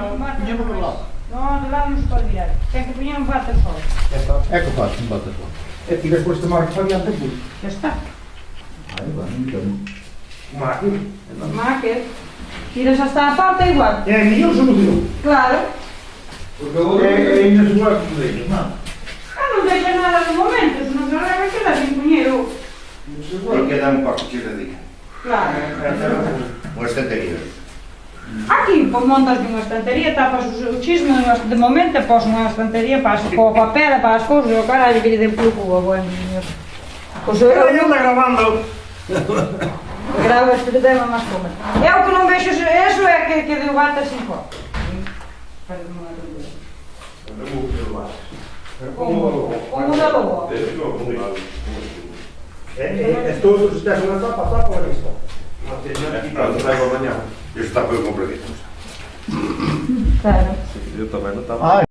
punha para lá. Não, de lá não se pode virar. Tem que punhar um bate fora. É que eu faço, não bota fora. É que depois de tomar que pagar depois. Já está. Aí vai, então. Máquina. Máquina. Tira já está a parte, é igual. É minha ou não viu? Claro. Porque eu ainda sou a cozinha. Não. Não deixa nada no momento, se não se vai quedar sem dinheiro. Tem que dar um quarto de dica. Claro. Uma estanteria. Aqui, montas de uma estanteria, tapas o chisme de momento, pôs uma estanteria para o papel, para as coisas, o caralho, dividem pelo cu, bueno. Eu não gravando. Grava este tema mais como. É o que não vejo, isso é que deu bate assim fora. Como da lua. É todos os dias na tapa, olha isso. Eu estava para eu comprar aqui. Claro. Eu também não estava.